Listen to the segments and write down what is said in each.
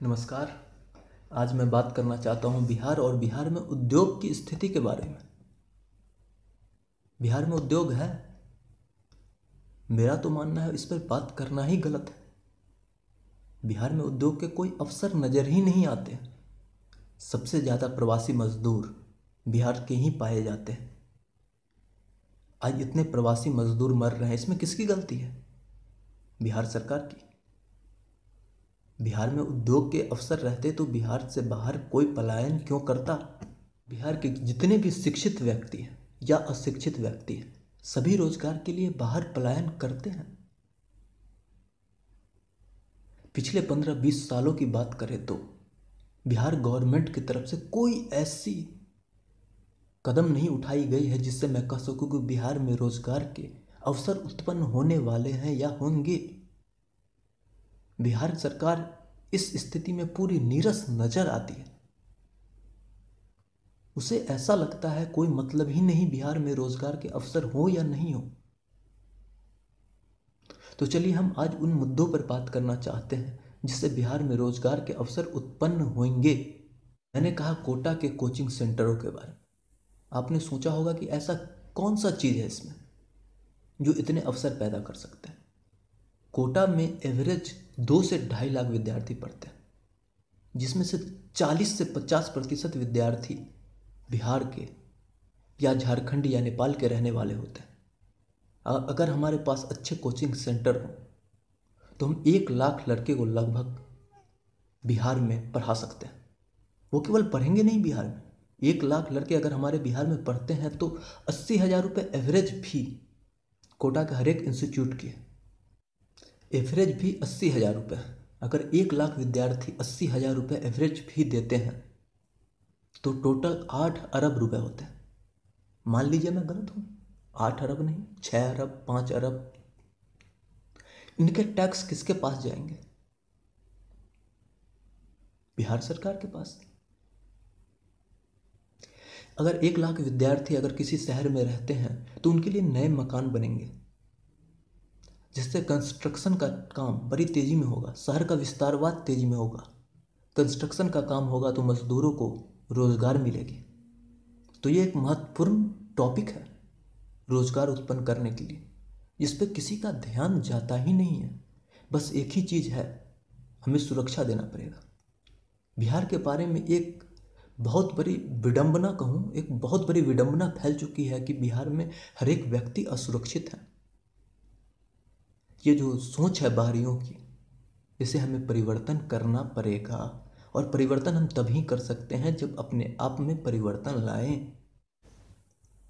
नमस्कार। आज मैं बात करना चाहता हूँ बिहार और बिहार में उद्योग की स्थिति के बारे में। बिहार में उद्योग है? मेरा तो मानना है इस पर बात करना ही गलत है। बिहार में उद्योग के कोई अवसर नज़र ही नहीं आते। सबसे ज़्यादा प्रवासी मजदूर बिहार के ही पाए जाते हैं। आज इतने प्रवासी मजदूर मर रहे हैं, इसमें किसकी गलती है? बिहार सरकार की। बिहार में उद्योग के अवसर रहते तो बिहार से बाहर कोई पलायन क्यों करता? बिहार के जितने भी शिक्षित व्यक्ति हैं या अशिक्षित व्यक्ति हैं, सभी रोजगार के लिए बाहर पलायन करते हैं। पिछले 15-20 सालों की बात करें तो बिहार गवर्नमेंट की तरफ से कोई ऐसी कदम नहीं उठाई गई है जिससे मैं कह सकूं कि बिहार में रोजगार के अवसर उत्पन्न होने वाले हैं या होंगे। बिहार सरकार इस स्थिति में पूरी नीरस नजर आती है। उसे ऐसा लगता है कोई मतलब ही नहीं बिहार में रोजगार के अवसर हो या नहीं हो। तो चलिए हम आज उन मुद्दों पर बात करना चाहते हैं जिससे बिहार में रोजगार के अवसर उत्पन्न होंगे। मैंने कहा कोटा के कोचिंग सेंटरों के बारे में। आपने सोचा होगा कि ऐसा कौन सा चीज़ है इसमें जो इतने अवसर पैदा कर सकते हैं। कोटा में एवरेज 2 से 2.5 लाख विद्यार्थी पढ़ते हैं, जिसमें से 40 से 50% विद्यार्थी बिहार के या झारखंड या नेपाल के रहने वाले होते हैं। अगर हमारे पास अच्छे कोचिंग सेंटर हो तो हम 1 लाख लड़के को लगभग बिहार में पढ़ा सकते हैं। वो केवल पढ़ेंगे नहीं, बिहार में 1 लाख लड़के अगर हमारे बिहार में पढ़ते हैं तो 80,000 रुपये एवरेज फी कोटा के हर एक इंस्टीट्यूट की है। एवरेज भी 80,000 रुपये है। अगर 1 लाख विद्यार्थी 80,000 रुपये एवरेज फी देते हैं तो टोटल 8 अरब रुपए होते हैं। मान लीजिए मैं गलत हूँ, 8 अरब नहीं, 6 अरब, 5 अरब। इनके टैक्स किसके पास जाएंगे? बिहार सरकार के पास। अगर 1 लाख विद्यार्थी अगर किसी शहर में रहते हैं तो उनके लिए नए मकान बनेंगे, जिससे कंस्ट्रक्शन का काम बड़ी तेजी में होगा, शहर का विस्तारवाद तेजी में होगा। कंस्ट्रक्शन का काम होगा तो मजदूरों को रोजगार मिलेगी। तो ये एक महत्वपूर्ण टॉपिक है रोजगार उत्पन्न करने के लिए, जिस पर किसी का ध्यान जाता ही नहीं है। बस एक ही चीज़ है, हमें सुरक्षा देना पड़ेगा। बिहार के बारे में एक बहुत बड़ी विडंबना कहूँ, एक बहुत बड़ी विडंबना फैल चुकी है कि बिहार में हर एक व्यक्ति असुरक्षित है। ये जो सोच है बाहरियों की, इसे हमें परिवर्तन करना पड़ेगा। और परिवर्तन हम तभी कर सकते हैं जब अपने आप में परिवर्तन लाएं।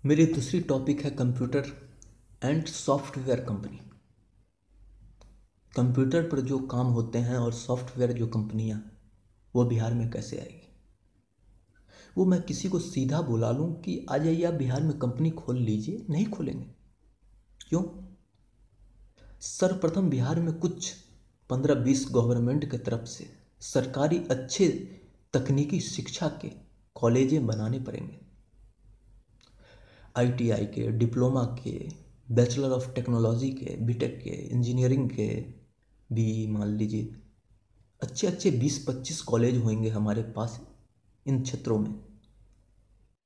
मेरी दूसरी टॉपिक है computer and software company. Computer पर जो काम होते हैं और सॉफ्टवेयर जो कंपनियां, वो बिहार में कैसे आएगी? वो मैं किसी को सीधा बुला लूं कि आ जाइए आप बिहार में कंपनी खोल लीजिए, नहीं खोलेंगे। क्यों? सर्वप्रथम बिहार में कुछ 15-20 गवर्नमेंट की तरफ से सरकारी अच्छे तकनीकी शिक्षा के कॉलेजें बनाने पड़ेंगे। ITI के, डिप्लोमा के, बैचलर ऑफ टेक्नोलॉजी के, बीटेक के, इंजीनियरिंग के भी मान लीजिए अच्छे अच्छे 20-25 कॉलेज होंगे हमारे पास इन क्षेत्रों में।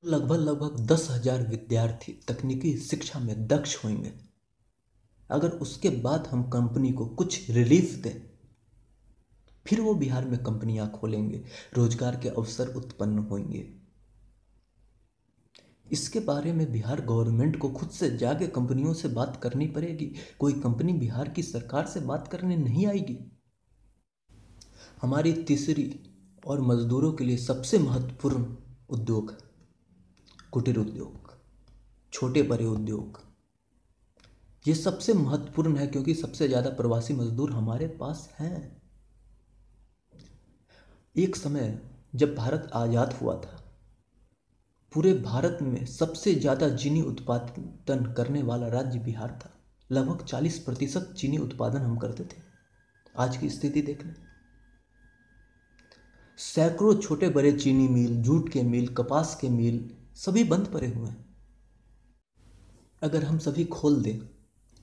लगभग 10,000 विद्यार्थी तकनीकी शिक्षा में दक्ष होंगे। अगर उसके बाद हम कंपनी को कुछ रिलीफ दें, फिर वो बिहार में कंपनियां खोलेंगे, रोजगार के अवसर उत्पन्न होंगे। इसके बारे में बिहार गवर्नमेंट को खुद से जाके कंपनियों से बात करनी पड़ेगी। कोई कंपनी बिहार की सरकार से बात करने नहीं आएगी। हमारी तीसरी और मजदूरों के लिए सबसे महत्वपूर्ण उद्योग है कुटीर उद्योग, छोटे बड़े उद्योग। ये सबसे महत्वपूर्ण है क्योंकि सबसे ज़्यादा प्रवासी मजदूर हमारे पास हैं। एक समय जब भारत आज़ाद हुआ था, पूरे भारत में सबसे ज़्यादा चीनी उत्पादन करने वाला राज्य बिहार था। लगभग 40% चीनी उत्पादन हम करते थे। आज की स्थिति देख लें, सैकड़ों छोटे बड़े चीनी मिल, जूट के मिल, कपास के मिल सभी बंद पड़े हुए हैं। अगर हम सभी खोल दें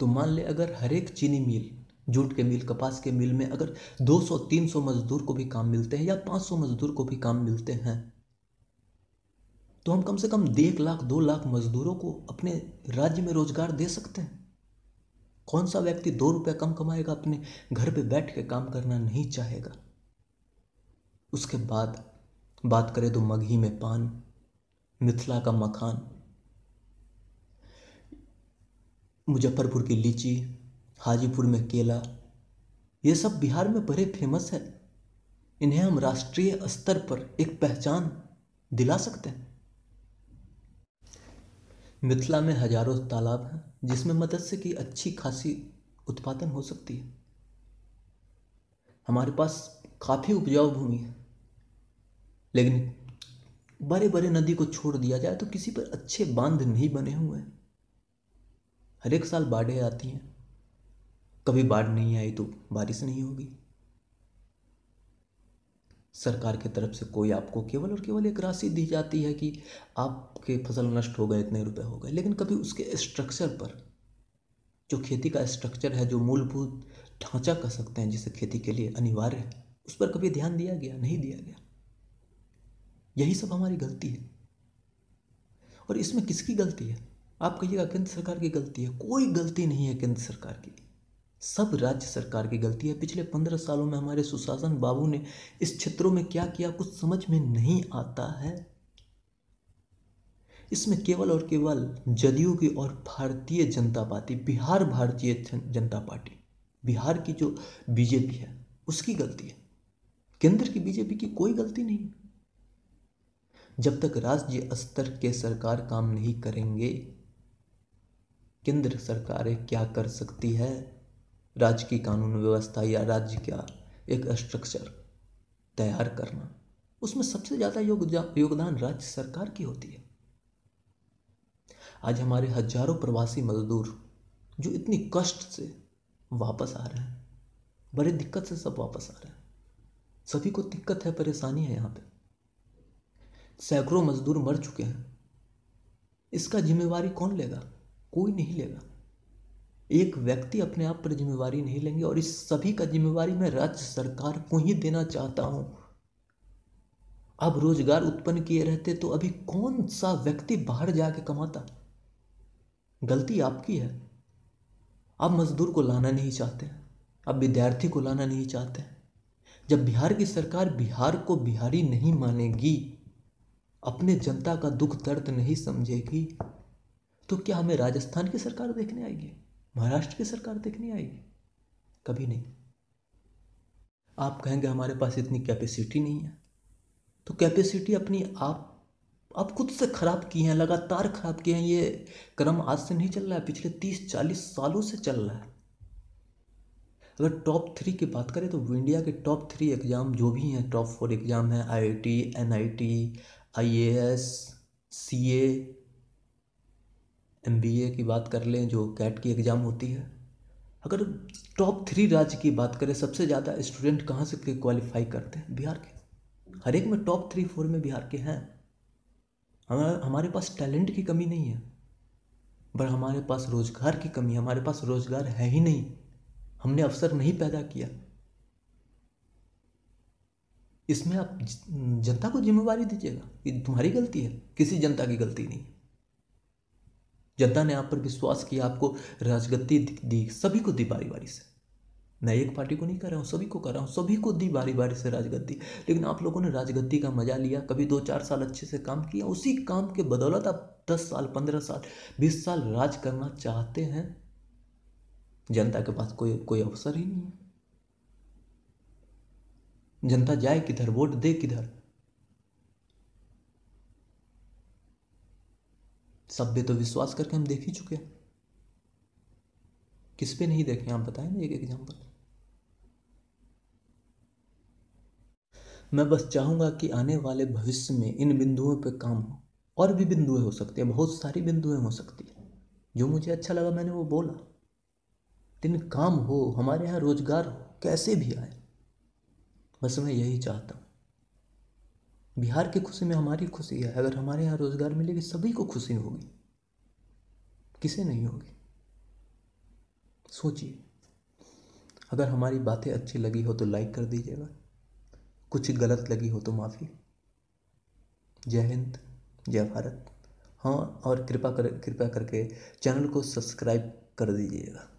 तो मान ले अगर हर एक चीनी मिल जूट के मिल, कपास के मिल में अगर 200-300 मजदूर को भी काम मिलते हैं या 500 मजदूर को भी काम मिलते हैं, तो हम कम से कम 1 लाख 2 लाख मजदूरों को अपने राज्य में रोजगार दे सकते हैं। कौन सा व्यक्ति 2 रुपये कम कमाएगा, अपने घर पे बैठ के काम करना नहीं चाहेगा। उसके बाद बात करें तो मगही में पान, मिथिला का मखान, मुजफ्फरपुर की लीची, हाजीपुर में केला, ये सब बिहार में बड़े फेमस है। इन्हें हम राष्ट्रीय स्तर पर एक पहचान दिला सकते हैं। मिथिला में हजारों तालाब हैं जिसमें मत्स्य की अच्छी खासी उत्पादन हो सकती है। हमारे पास काफ़ी उपजाऊ भूमि है, लेकिन बड़े बड़े नदी को छोड़ दिया जाए तो किसी पर अच्छे बांध नहीं बने हुए हैं। हर एक साल बाढ़ें आती हैं, कभी बाढ़ नहीं आई तो बारिश नहीं होगी। सरकार की तरफ से कोई आपको केवल और केवल एक राशि दी जाती है कि आपके फसल नष्ट हो गए, इतने रुपए हो गए, लेकिन कभी उसके स्ट्रक्चर पर, जो खेती का स्ट्रक्चर है, जो मूलभूत ढांचा कह सकते हैं जिसे खेती के लिए अनिवार्य है, उस पर कभी ध्यान दिया गया? नहीं दिया गया। यही सब हमारी गलती है। और इसमें किसकी गलती है? आप कहिएगा केंद्र सरकार की गलती है। कोई गलती नहीं है केंद्र सरकार की, सब राज्य सरकार की गलती है। पिछले 15 सालों में हमारे सुशासन बाबू ने इस क्षेत्रों में क्या किया कुछ समझ में नहीं आता है। इसमें केवल और केवल जदयू की और भारतीय जनता पार्टी, बिहार भारतीय जनता पार्टी, बिहार की जो बीजेपी है उसकी गलती है। केंद्र की बीजेपी की कोई गलती नहीं है। जब तक राज्य स्तर के सरकार काम नहीं करेंगे, केंद्र सरकारें क्या कर सकती है? राज्य की कानून व्यवस्था या राज्य का एक स्ट्रक्चर तैयार करना, उसमें सबसे ज़्यादा योगदान राज्य सरकार की होती है। आज हमारे हजारों प्रवासी मजदूर जो इतनी कष्ट से वापस आ रहे हैं, बड़े दिक्कत से सब वापस आ रहे हैं, सभी को दिक्कत है, परेशानी है। यहाँ पे सैकड़ों मजदूर मर चुके हैं। इसका जिम्मेवारी कौन लेगा? कोई नहीं लेगा। एक व्यक्ति अपने आप पर जिम्मेवारी नहीं लेंगे, और इस सभी का जिम्मेवारी मैं राज्य सरकार को ही देना चाहता हूं। अब रोजगार उत्पन्न किए रहते तो अभी कौन सा व्यक्ति बाहर जाके कमाता? गलती आपकी है। आप मजदूर को लाना नहीं चाहते हैं, आप विद्यार्थी को लाना नहीं चाहते हैं। जब बिहार की सरकार बिहार को बिहारी नहीं मानेगी, अपने जनता का दुख दर्द नहीं समझेगी, तो क्या हमें राजस्थान की सरकार देखने आएगी, महाराष्ट्र की सरकार देखने आएगी? कभी नहीं। आप कहेंगे हमारे पास इतनी कैपेसिटी नहीं है, तो कैपेसिटी अपनी आप खुद से खराब की हैं, लगातार खराब किए हैं। ये क्रम आज से नहीं चल रहा है, पिछले 30-40 सालों से चल रहा है। अगर टॉप 3 की बात करें तो इंडिया के टॉप 3 एग्जाम जो भी हैं, टॉप 4 एग्जाम हैं, IIT, NIT, IAS, CA, MBA की बात कर लें, जो कैट की एग्ज़ाम होती है। अगर टॉप 3 राज्य की बात करें, सबसे ज़्यादा स्टूडेंट कहाँ से क्वालिफाई करते हैं? बिहार के। हर एक में टॉप 3-4 में बिहार के हैं। हमारे पास टैलेंट की कमी नहीं है, पर हमारे पास रोजगार की कमी है। हमारे पास रोजगार है ही नहीं, हमने अवसर नहीं पैदा किया। इसमें आप जनता को जिम्मेवारी दीजिएगा कि तुम्हारी गलती है, किसी जनता की गलती नहीं। जनता ने आप पर विश्वास किया, आपको राजगद्दी दी, सभी को दी बारी बारी से। मैं एक पार्टी को नहीं कर रहा हूँ, सभी को कर रहा हूँ, सभी को दी बारी बारी से राजगद्दी। लेकिन आप लोगों ने राजगद्दी का मजा लिया, कभी 2-4 साल अच्छे से काम किया, उसी काम के बदौलत आप 10 साल, 15 साल, 20 साल राज करना चाहते हैं। जनता के पास कोई अवसर ही नहीं है। जनता जाए किधर, वोट दे किधर? सब पे तो विश्वास करके हम देख ही चुके हैं, किस पे नहीं देखे आप बताएं ना एक एग्जाम्पल। मैं बस चाहूंगा कि आने वाले भविष्य में इन बिंदुओं पे काम हो। और भी बिंदुएं हो सकती है, बहुत सारी बिंदुएं हो सकती है। जो मुझे अच्छा लगा मैंने वो बोला, लेकिन काम हो, हमारे यहाँ रोजगार हो, कैसे भी आए, बस मैं यही चाहता हूँ। बिहार की खुशी में हमारी खुशी है। अगर हमारे यहाँ रोजगार मिलेगी, सभी को खुशी होगी, किसे नहीं होगी? सोचिए। अगर हमारी बातें अच्छी लगी हो तो लाइक कर दीजिएगा, कुछ गलत लगी हो तो माफ़ी। जय हिंद, जय भारत। हाँ, और कृपा करके चैनल को सब्सक्राइब कर दीजिएगा।